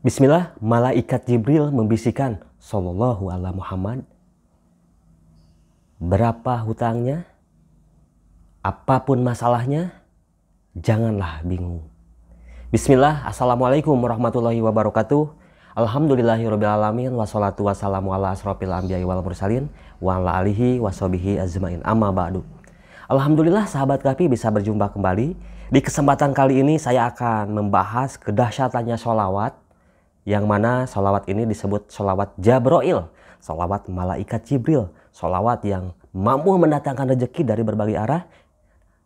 Bismillah, malaikat Jibril membisikkan, Sallallahu ala Muhammad, berapa hutangnya, apapun masalahnya, janganlah bingung. Bismillah, Assalamualaikum warahmatullahi wabarakatuh. Alhamdulillahirrabbilalamin. Wassalatu wassalamu ala asrofil anbiya'i wal mursalin wa ala alihi washabihi azmain, amma ba'du. Alhamdulillah sahabat Kafi bisa berjumpa kembali. Di kesempatan kali ini saya akan membahas kedahsyatannya sholawat, yang mana sholawat ini disebut sholawat Jabroil, sholawat malaikat Jibril, sholawat yang mampu mendatangkan rezeki dari berbagai arah,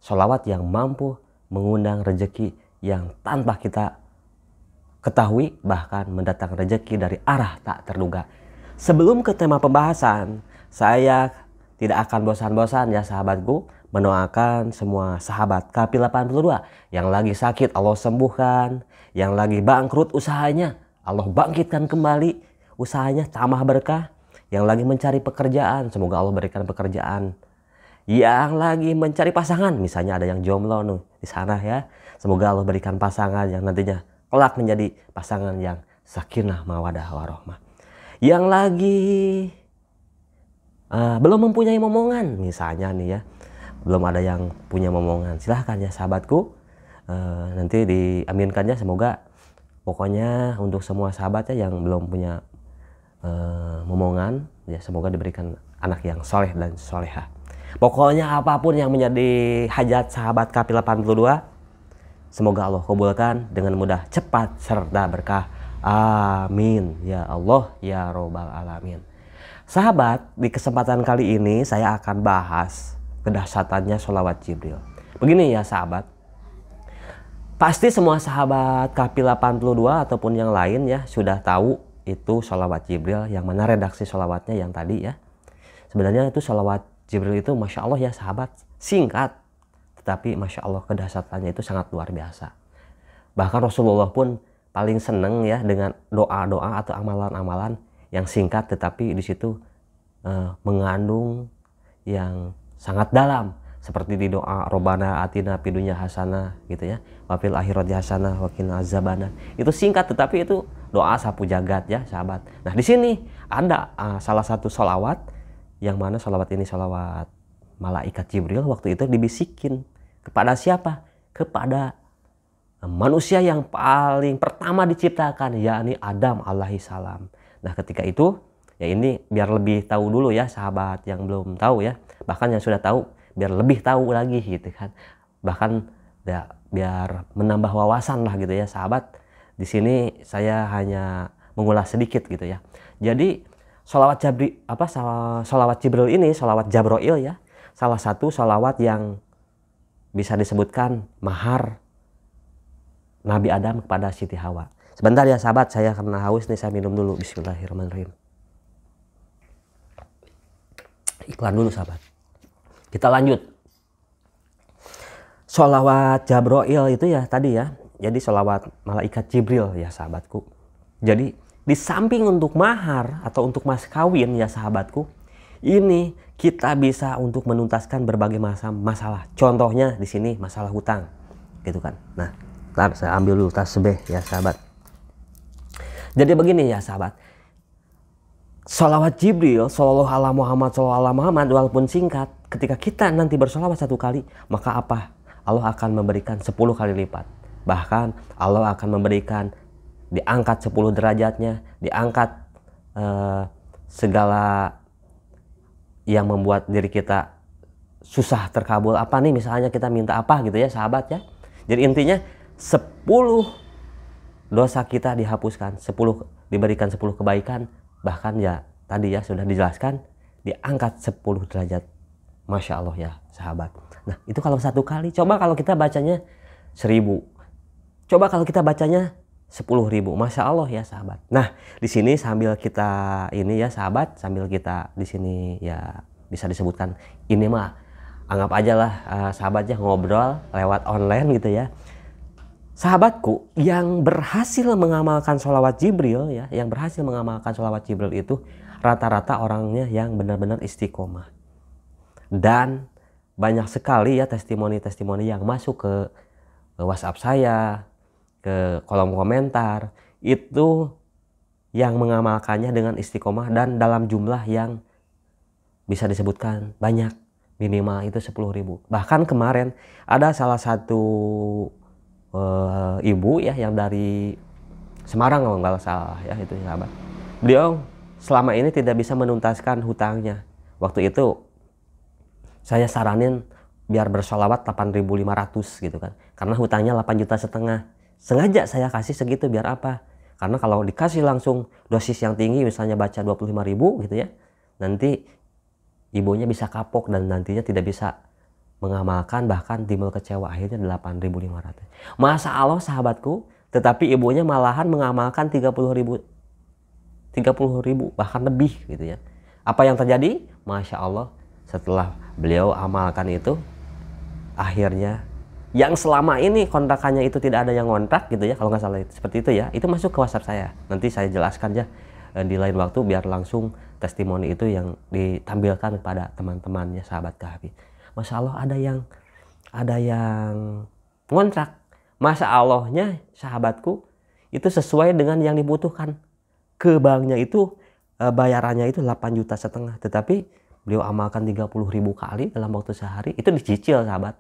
sholawat yang mampu mengundang rezeki yang tanpa kita ketahui, bahkan mendatangkan rezeki dari arah tak terduga. Sebelum ke tema pembahasan, saya tidak akan bosan-bosan ya sahabatku mendoakan semua sahabat Kafi 82 yang lagi sakit Allah sembuhkan, yang lagi bangkrut usahanya Allah bangkitkan kembali usahanya, tambah berkah. Yang lagi mencari pekerjaan, semoga Allah berikan pekerjaan. Yang lagi mencari pasangan, misalnya ada yang jomblo nih di sana ya, semoga Allah berikan pasangan yang nantinya kelak menjadi pasangan yang sakinah mawadah warohmah. Yang lagi belum mempunyai momongan, misalnya nih ya, belum ada yang punya momongan, silahkan ya sahabatku, nanti diaminkannya semoga. Pokoknya untuk semua sahabatnya yang belum punya momongan, ya semoga diberikan anak yang soleh dan soleha. Pokoknya apapun yang menjadi hajat sahabat Kafi 82, semoga Allah kabulkan dengan mudah, cepat, serta berkah. Amin. Ya Allah, ya Robbal Alamin. Sahabat, di kesempatan kali ini saya akan bahas kedahsyatannya sholawat Jibril. Begini ya sahabat. Pasti semua sahabat Kafi 82 ataupun yang lain ya sudah tahu itu sholawat Jibril, yang mana redaksi sholawatnya yang tadi ya. Sebenarnya itu sholawat Jibril itu Masya Allah ya sahabat, singkat. Tetapi Masya Allah kedahsyatannya itu sangat luar biasa. Bahkan Rasulullah pun paling seneng ya dengan doa-doa atau amalan-amalan yang singkat tetapi di situ mengandung yang sangat dalam. Seperti di doa Robbana atina fid dunya hasanah gitu ya, wa fil akhirati hasanah wa qina azabannar. Itu singkat tetapi itu doa sapu jagat ya sahabat. Nah di sini ada salah satu sholawat, yang mana sholawat ini sholawat malaikat Jibril waktu itu dibisikin kepada siapa? Kepada manusia yang paling pertama diciptakan, yakni Adam alaihi salam. Nah ketika itu ya, ini biar lebih tahu dulu ya sahabat yang belum tahu ya, bahkan yang sudah tahu biar lebih tahu lagi gitu kan, bahkan ya, biar menambah wawasan lah gitu ya sahabat. Di sini saya hanya mengulas sedikit gitu ya. Jadi sholawat Jibril ini, sholawat Jabroil ya, salah satu sholawat yang bisa disebutkan mahar Nabi Adam kepada Siti Hawa. Sebentar ya sahabat, saya karena haus nih, saya minum dulu. Bismillahirrahmanirrahim. Iklan dulu sahabat. Kita lanjut. Sholawat Jabroil itu ya tadi ya. Jadi sholawat malaikat Jibril ya sahabatku. Jadi di samping untuk mahar atau untuk mas kawin ya sahabatku, ini kita bisa untuk menuntaskan berbagai masalah. Contohnya di sini masalah hutang, gitu kan. Nah, ntar saya ambil dulu tasbih ya sahabat. Jadi begini ya sahabat. Sholawat Jibril, Sallallahu ala Muhammad, Sallallahu ala Muhammad, walaupun singkat, ketika kita nanti bersolawat satu kali, maka apa? Allah akan memberikan 10 kali lipat. Bahkan Allah akan memberikan diangkat 10 derajatnya, diangkat segala yang membuat diri kita susah terkabul. Apa nih misalnya kita minta apa gitu ya sahabat ya. Jadi intinya 10 dosa kita dihapuskan, 10 diberikan 10 kebaikan. Bahkan ya tadi ya sudah dijelaskan diangkat 10 derajat. Masya Allah ya sahabat. Nah itu kalau satu kali. Coba kalau kita bacanya 1000. Coba kalau kita bacanya 10.000. Masya Allah ya sahabat. Nah di sini sambil kita ini ya sahabat, sambil kita di sini ya bisa disebutkan ini mah anggap aja lah sahabatnya ngobrol lewat online gitu ya. Sahabatku yang berhasil mengamalkan sholawat Jibril ya, yang berhasil mengamalkan sholawat Jibril itu rata-rata orangnya yang benar-benar istiqomah. Dan banyak sekali ya testimoni-testimoni yang masuk ke WhatsApp saya, ke kolom komentar, itu yang mengamalkannya dengan istiqomah dan dalam jumlah yang bisa disebutkan banyak, minimal itu 10.000. Bahkan kemarin ada salah satu ibu ya yang dari Semarang kalau nggak salah ya, itu sahabat. Beliau selama ini tidak bisa menuntaskan hutangnya. Waktu itu saya saranin biar bersolawat 8.500 gitu kan, karena hutangnya 8,5 juta. Sengaja saya kasih segitu biar apa? Karena kalau dikasih langsung dosis yang tinggi, misalnya baca 25.000 gitu ya, nanti ibunya bisa kapok dan nantinya tidak bisa mengamalkan, bahkan timbul kecewa, akhirnya 8.500. Masa Allah sahabatku, tetapi ibunya malahan mengamalkan 30.000, bahkan lebih gitu ya. Apa yang terjadi? Masya Allah, setelah beliau amalkan itu, akhirnya yang selama ini kontrakannya itu tidak ada yang ngontrak gitu ya, kalau nggak salah seperti itu ya, itu masuk ke WhatsApp saya. Nanti saya jelaskan ya di lain waktu, biar langsung testimoni itu yang ditampilkan kepada teman-temannya sahabat Kahfi. Masya Allah, ada yang ngontrak. Masya Allahnya sahabatku, itu sesuai dengan yang dibutuhkan. Ke banknya itu bayarannya itu 8,5 juta, tetapi beliau amalkan 30.000 kali dalam waktu sehari, itu dicicil sahabat.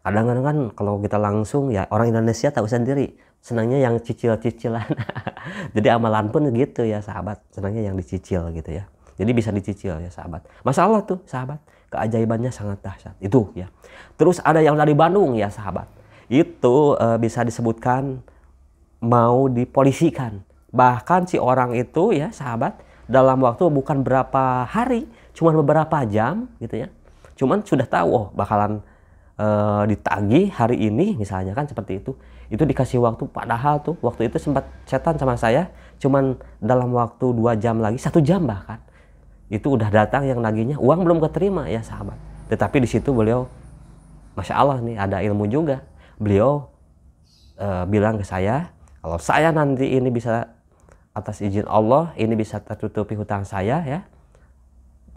Kadang-kadang kan kalau kita langsung ya, orang Indonesia tahu sendiri, senangnya yang cicil-cicilan. Jadi amalan pun gitu ya sahabat, senangnya yang dicicil gitu ya. Jadi bisa dicicil ya sahabat. Masya Allah tuh sahabat, keajaibannya sangat dahsyat itu ya. Terus ada yang dari Bandung ya sahabat, itu bisa disebutkan mau dipolisikan. Bahkan si orang itu ya sahabat, dalam waktu bukan berapa hari, cuma beberapa jam gitu ya, cuman sudah tahu oh bakalan ditagih hari ini misalnya kan, seperti itu dikasih waktu. Padahal tuh waktu itu sempat chatan sama saya, cuman dalam waktu 2 jam lagi, 1 jam bahkan, itu udah datang yang nagihnya, uang belum keterima ya sahabat. Tetapi di situ beliau, Masya Allah nih, ada ilmu juga. Beliau bilang ke saya, kalau saya nanti ini bisa, atas izin Allah, ini bisa tertutupi hutang saya ya,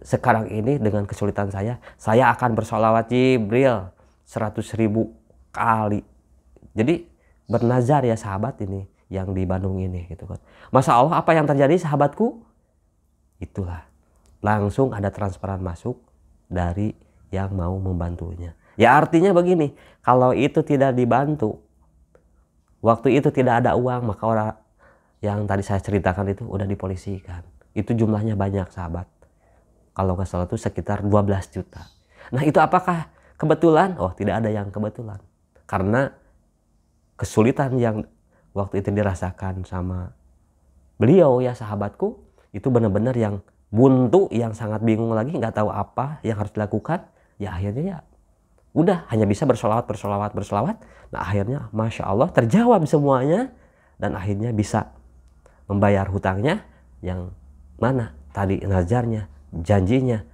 sekarang ini dengan kesulitan saya akan bersolawat Jibril 100.000 kali. Jadi bernazar ya sahabat, ini yang di Bandung ini gitu kan. Masya Allah, apa yang terjadi sahabatku? Itulah, langsung ada transferan masuk dari yang mau membantunya. Ya artinya begini, kalau itu tidak dibantu, waktu itu tidak ada uang, maka orang yang tadi saya ceritakan itu udah dipolisikan. Itu jumlahnya banyak sahabat. Kalau nggak salah itu sekitar 12 juta. Nah itu apakah kebetulan? Oh, tidak ada yang kebetulan. Karena kesulitan yang waktu itu dirasakan sama beliau ya sahabatku, itu benar-benar yang buntu, yang sangat bingung lagi, nggak tahu apa yang harus dilakukan. Ya akhirnya ya udah hanya bisa bersolawat. Nah akhirnya Masya Allah terjawab semuanya, dan akhirnya bisa membayar hutangnya yang mana tadi nazarnya, janjinya,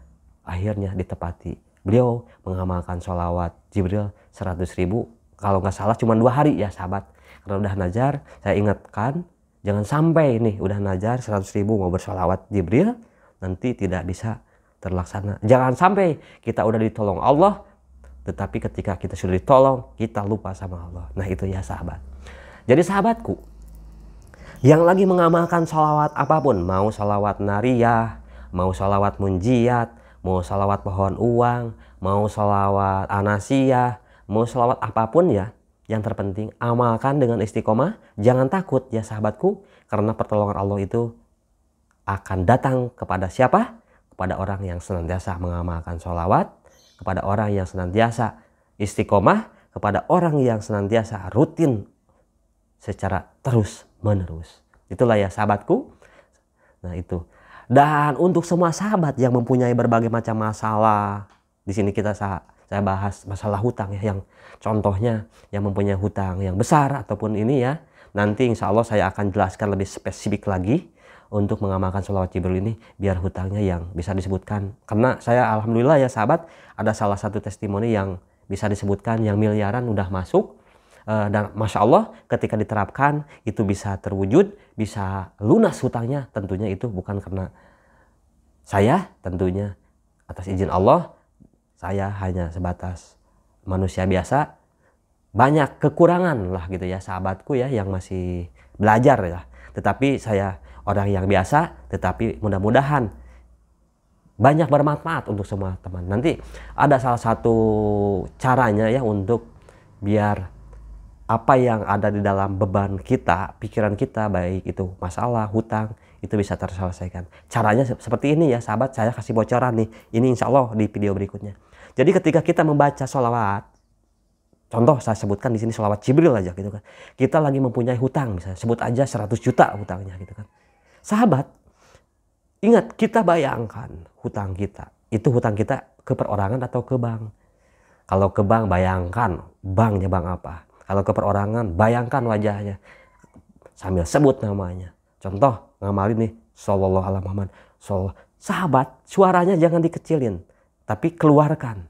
akhirnya ditepati. Beliau mengamalkan sholawat Jibril 100.000, kalau nggak salah cuma 2 hari ya sahabat. Karena udah nazar, saya ingatkan, jangan sampai nih udah nazar 100.000 mau bersholawat Jibril, nanti tidak bisa terlaksana. Jangan sampai kita udah ditolong Allah, tetapi ketika kita sudah ditolong, kita lupa sama Allah. Nah itu ya sahabat. Jadi sahabatku, yang lagi mengamalkan sholawat apapun, mau sholawat nariyah, mau sholawat munjiat, mau sholawat pohon uang, mau sholawat anasiyah, mau sholawat apapun ya, yang terpenting amalkan dengan istiqomah. Jangan takut ya sahabatku, karena pertolongan Allah itu akan datang kepada siapa? Kepada orang yang senantiasa mengamalkan sholawat, kepada orang yang senantiasa istiqomah, kepada orang yang senantiasa rutin secara terus menerus. Itulah ya sahabatku. Nah itu. Dan untuk semua sahabat yang mempunyai berbagai macam masalah, di sini saya bahas masalah hutang ya, yang contohnya yang mempunyai hutang yang besar ataupun ini ya, nanti insya Allah saya akan jelaskan lebih spesifik lagi untuk mengamalkan sholawat Jibril ini biar hutangnya yang bisa disebutkan. Karena saya alhamdulillah ya sahabat, ada salah satu testimoni yang bisa disebutkan yang miliaran udah masuk. Dan Masya Allah ketika diterapkan itu bisa terwujud, bisa lunas hutangnya. Tentunya itu bukan karena saya, tentunya atas izin Allah. Saya hanya sebatas manusia biasa, banyak kekurangan lah gitu ya sahabatku ya, yang masih belajar ya. Tetapi saya orang yang biasa, tetapi mudah-mudahan banyak bermanfaat untuk semua teman. Nanti ada salah satu caranya ya untuk biar apa yang ada di dalam beban kita, pikiran kita, baik itu masalah, hutang, itu bisa terselesaikan. Caranya seperti ini ya sahabat, saya kasih bocoran nih. Ini insya Allah di video berikutnya. Jadi ketika kita membaca sholawat, contoh saya sebutkan di sini sholawat Jibril aja gitu kan. Kita lagi mempunyai hutang misalnya, sebut aja 100 juta hutangnya gitu kan. Sahabat, ingat kita bayangkan hutang kita. Itu hutang kita ke perorangan atau ke bank. Kalau ke bank bayangkan banknya bank apa. Kalau ke perorangan bayangkan wajahnya. Sambil sebut namanya. Contoh ngamalin nih sallallahu alaihi Muhammad. Sahabat, suaranya jangan dikecilin. Tapi keluarkan.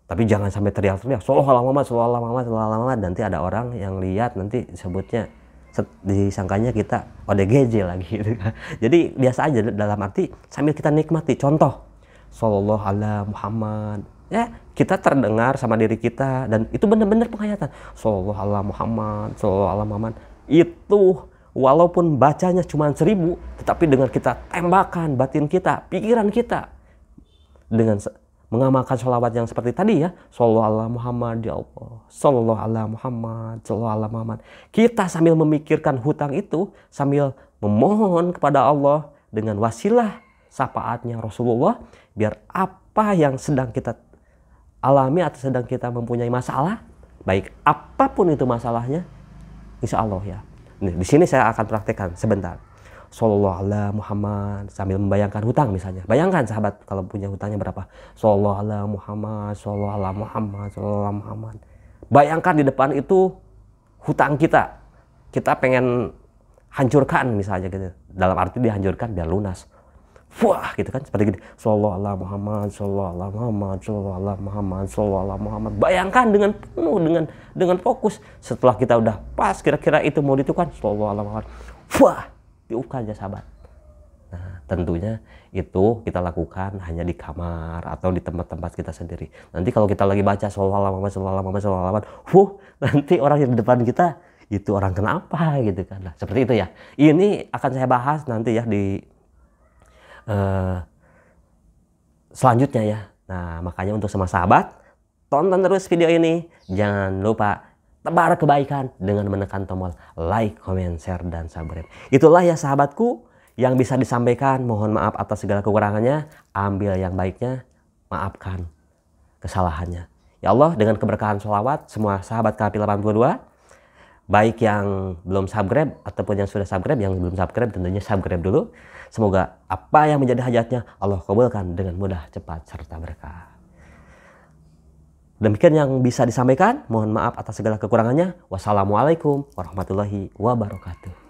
Tapi jangan sampai teriak-teriak sallallahu alaihi Muhammad, sallallahu alaihi Muhammad, sallallahu alaihi Muhammad. Nanti ada orang yang lihat nanti sebutnya disangkanya kita ODGJ lagi gitu kan. Jadi biasa aja dalam arti sambil kita nikmati. Contoh sallallahu alaihi Muhammad, ya kita terdengar sama diri kita dan itu benar-benar penghayatan sallallahu alaihi Muhammad, sallallahu alaihi Muhammad. Itu walaupun bacanya cuma 1000, tetapi dengan kita tembakan batin kita, pikiran kita dengan mengamalkan sholawat yang seperti tadi ya, sallallahu alaihi Muhammad ya Allah, sallallahu alaihi Muhammad, sallallahu alaihi Muhammad. Kita sambil memikirkan hutang itu, sambil memohon kepada Allah dengan wasilah syafaatnya Rasulullah, biar apa yang sedang kita alami atau sedang kita mempunyai masalah, baik apapun itu masalahnya, insya Allah ya. Nih, di sini saya akan praktekkan sebentar. Sallallahu alaihi Muhammad sambil membayangkan hutang misalnya. Bayangkan sahabat kalau punya hutangnya berapa. Sallallahu alaihi Muhammad, sallallahu alaihi Muhammad, sallallahu alaihi Muhammad. Bayangkan di depan itu hutang kita. Kita pengen hancurkan misalnya gitu. Dalam arti dihancurkan biar lunas. Wah gitu kan seperti gini. Sallallahu alaihi Muhammad, sallallahu alaihi Muhammad, sallallahu alaihi Muhammad, sallallahu alaihi Muhammad. Bayangkan dengan penuh dengan fokus. Setelah kita udah pas kira-kira itu mau ditukar sallallahu alaihi Muhammad. Wah, diukar aja sahabat. Nah tentunya itu kita lakukan hanya di kamar atau di tempat-tempat kita sendiri. Nanti kalau kita lagi baca sallallahu alaihi Muhammad, sallallahu alaihi Muhammad, sallallahu alaihi Muhammad, nanti orang yang di depan kita itu orang kenapa gitu kan. Nah seperti itu ya. Ini akan saya bahas nanti ya di selanjutnya ya. Nah makanya untuk semua sahabat, tonton terus video ini. Jangan lupa tebar kebaikan dengan menekan tombol like, comment, share, dan subscribe. Itulah ya sahabatku yang bisa disampaikan. Mohon maaf atas segala kekurangannya. Ambil yang baiknya, maafkan kesalahannya. Ya Allah, dengan keberkahan sholawat, semua sahabat KP 82, baik yang belum subscribe ataupun yang sudah subscribe, yang belum subscribe tentunya subscribe dulu. Semoga apa yang menjadi hajatnya Allah kabulkan dengan mudah, cepat, serta berkah. Demikian yang bisa disampaikan. Mohon maaf atas segala kekurangannya. Wassalamualaikum warahmatullahi wabarakatuh.